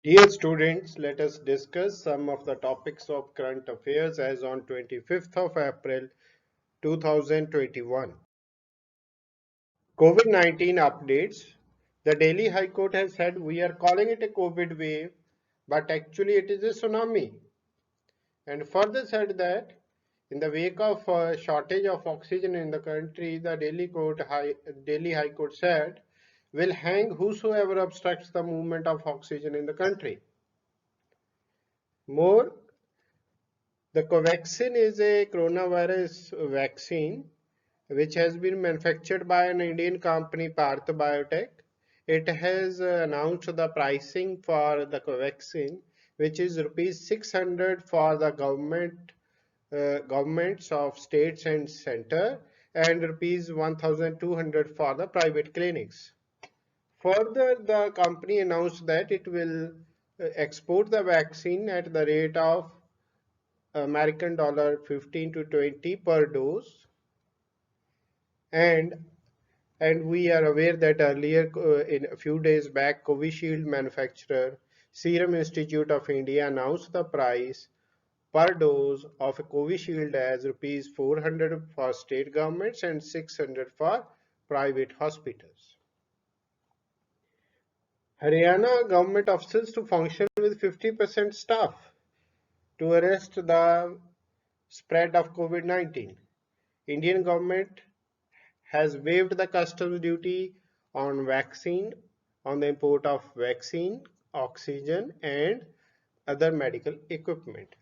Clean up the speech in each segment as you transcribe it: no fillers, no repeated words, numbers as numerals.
Dear students, let us discuss some of the topics of current affairs as on 25th of April 2021. COVID-19 updates. The Delhi High Court has said we are calling it a COVID wave, but actually it is a tsunami. And further said that in the wake of a shortage of oxygen in the country, the Delhi High Court said will hang whosoever obstructs the movement of oxygen in the country. More, the Covaxin is a coronavirus vaccine which has been manufactured by an Indian company, Parth Biotech. It has announced the pricing for the Covaxin, which is rupees 600 for the governments of states and center, and rupees 1,200 for the private clinics. Further, the company announced that it will export the vaccine at the rate of American dollar 15 to 20 per dose, and we are aware that earlier in a few days back, Covishield manufacturer Serum Institute of India announced the price per dose of a Covishield as rupees 400 for state governments and 600 for private hospitals. Haryana government officials to function with 50% staff to arrest the spread of COVID-19. Indian government has waived the customs duty on vaccine, on the import of vaccine, oxygen, and other medical equipment.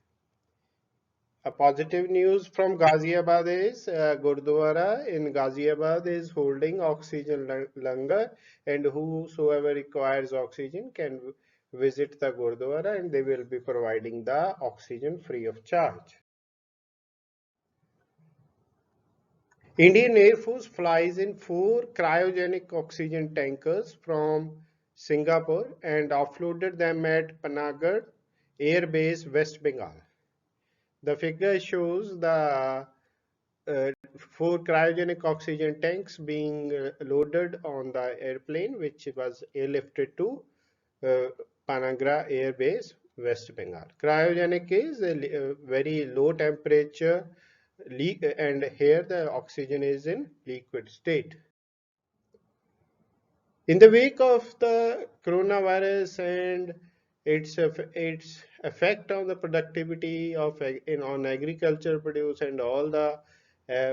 A positive news from Ghaziabad is Gurdwara in Ghaziabad is holding oxygen langar, and whosoever requires oxygen can visit the Gurdwara and they will be providing the oxygen free of charge. Indian Air Force flies in 4 cryogenic oxygen tankers from Singapore and offloaded them at Panagrh Air Base, West Bengal. The figure shows the 4 cryogenic oxygen tanks being loaded on the airplane, which was airlifted to uh, Panagrh Air Base, West Bengal. Cryogenic is a very low temperature and here the oxygen is in liquid state. In the wake of the coronavirus and its effect on the productivity of on agriculture produce and all the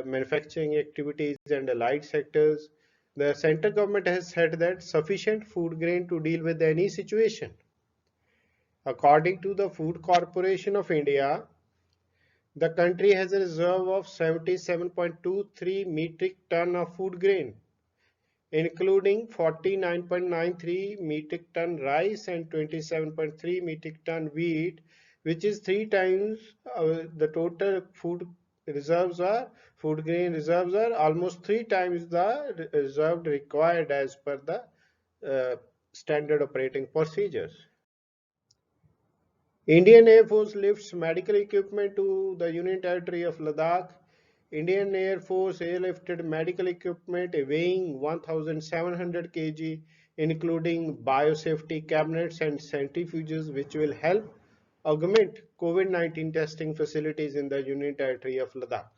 manufacturing activities and allied sectors, the central government has said that sufficient food grain to deal with any situation. According to the Food Corporation of India, the country has a reserve of 77.23 metric ton of food grain, including 49.93 metric ton rice and 27.3 metric ton wheat, which is 3 times the total food grain reserves are almost 3 times the reserve required as per the standard operating procedures. Indian Air Force lifts medical equipment to the Union Territory of Ladakh. Indian Air Force airlifted medical equipment weighing 1,700 kg, including biosafety cabinets and centrifuges, which will help augment COVID-19 testing facilities in the Union Territory of Ladakh.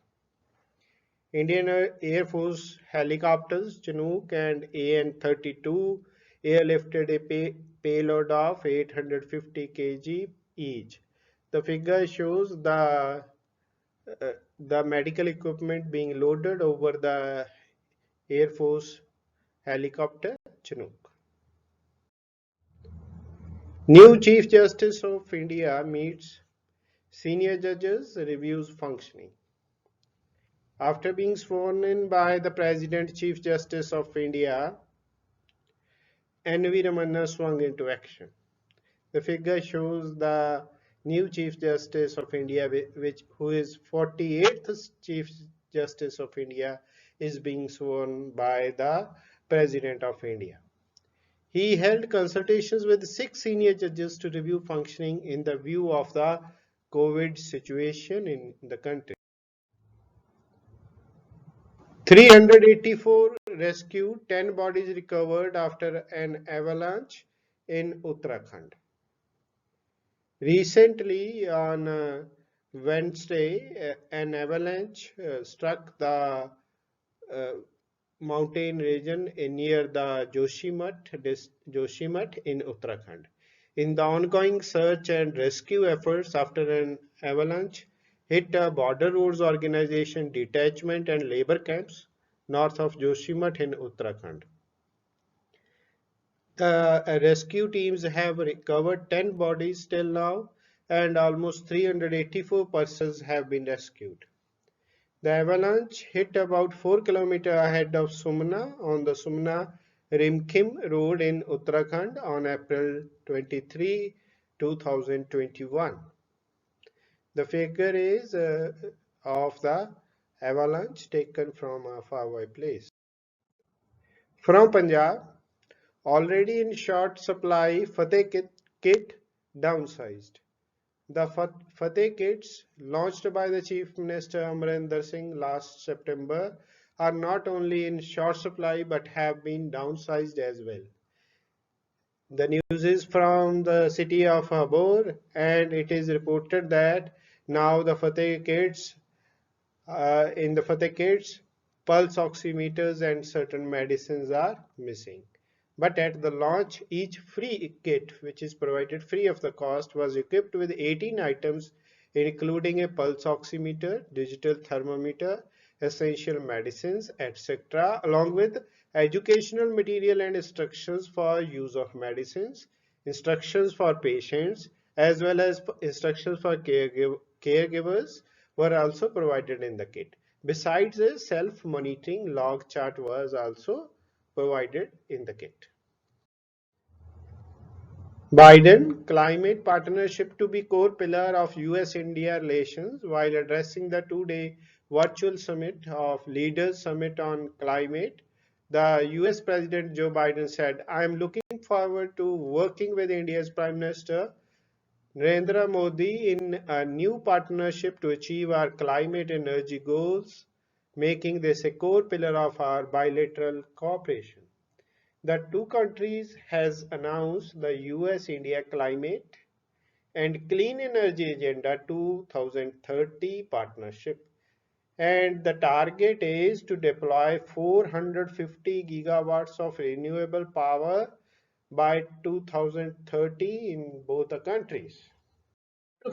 Indian Air Force helicopters Chinook and AN-32 airlifted a payload of 850 kg each. The figure shows the medical equipment being loaded over the Air Force helicopter Chinook. New Chief Justice of India meets senior judges, reviews functioning. After being sworn in by the President, Chief Justice of India, N.V. Ramana swung into action. The figure shows the new Chief Justice of India, who is 48th Chief Justice of India, is being sworn by the President of India. He held consultations with 6 senior judges to review functioning in the view of the COVID situation in the country. 384 rescued, 10 bodies recovered after an avalanche in Uttarakhand. Recently, on Wednesday, an avalanche struck the uh, mountain region near the Joshimath in Uttarakhand. In the ongoing search and rescue efforts after an avalanche hit a border roads organization detachment and labor camps north of Joshimath in Uttarakhand. The rescue teams have recovered 10 bodies till now, and almost 384 persons have been rescued. The avalanche hit about 4 kilometers ahead of Sumna on the Sumna Rimkhim road in Uttarakhand on April 23, 2021. The figure is of the avalanche taken from a faraway place. From Punjab, already in short supply, kit downsized. The Fateh kits, launched by the Chief Minister Amarinder Singh last September, are not only in short supply but have been downsized as well. The news is from the city of Habor, and it is reported that now the Fateh kits in the Fateh kits, pulse oximeters and certain medicines are missing. But at the launch, each free kit, which is provided free of the cost, was equipped with 18 items, including a pulse oximeter, digital thermometer, essential medicines, etc., along with educational material and instructions for use of medicines, instructions for patients, as well as instructions for caregivers were also provided in the kit. Besides, a self-monitoring log chart was also provided in the kit. Biden climate partnership to be core pillar of US-India relations while addressing the two-day virtual summit of Leaders Summit on Climate. The US President Joe Biden said, I am looking forward to working with India's Prime Minister Narendra Modi in a new partnership to achieve our climate energy goals, making this a core pillar of our bilateral cooperation. The two countries has announced the US-India Climate and Clean Energy Agenda 2030 partnership, and the target is to deploy 450 gigawatts of renewable power by 2030 in both the countries.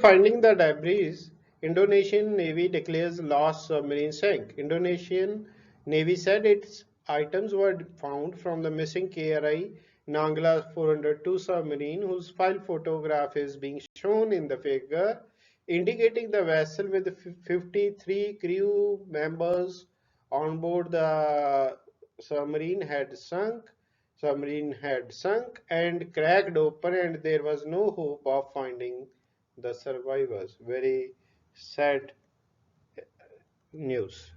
Finding the debris, Indonesian Navy declares lost submarine sank. Indonesian Navy said its items were found from the missing KRI Nangla 402 submarine, whose file photograph is being shown in the figure, indicating the vessel with 53 crew members on board the submarine had sunk. Submarine had sunk and cracked open, and there was no hope of finding the survivors. Very sad news.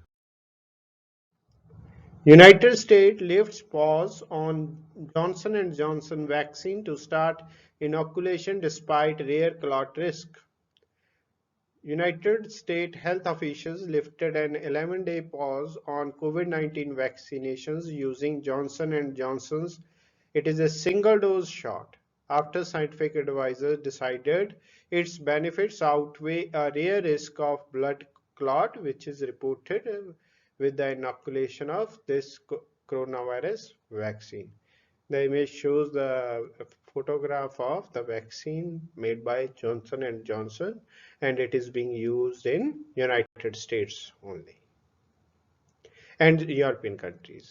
United States lifts pause on Johnson and Johnson vaccine to start inoculation despite rare clot risk. United States health officials lifted an 11-day pause on COVID-19 vaccinations using Johnson and Johnson's. It is a single-dose shot after scientific advisors decided its benefits outweigh a rare risk of blood clot, which is reported with the inoculation of this coronavirus vaccine. The image shows the photograph of the vaccine made by Johnson and Johnson, and it is being used in United States only and European countries.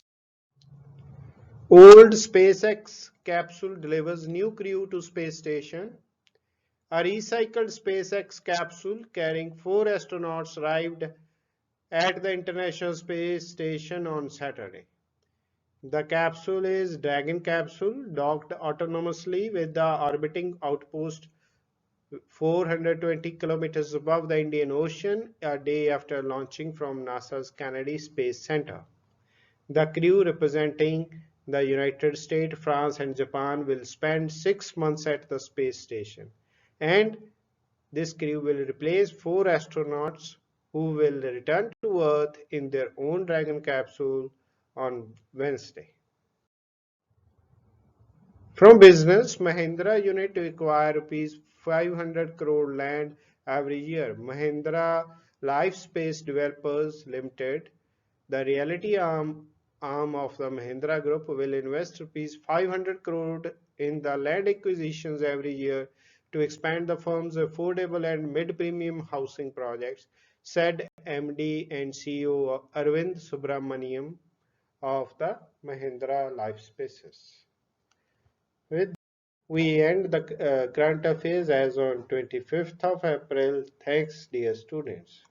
Old SpaceX capsule delivers new crew to space station. A recycled SpaceX capsule carrying 4 astronauts arrived at the International Space Station on Saturday. The capsule is Dragon capsule, docked autonomously with the orbiting outpost 420 kilometers above the Indian Ocean a day after launching from NASA's Kennedy Space Center. The crew representing the United States, France, and Japan will spend 6 months at the space station, and this crew will replace 4 astronauts who will return to Earth in their own Dragon capsule on Wednesday. From business, Mahindra unit to acquire rupees 500 crore land every year. Mahindra Life Space Developers Limited, the reality arm of the Mahindra Group, will invest rupees 500 crore in the land acquisitions every year to expand the firm's affordable and mid-premium housing projects, said MD and CEO Arvind Subramaniam of the Mahindra Life Spaces. With we end the current affairs as on 25th of April. Thanks, dear students.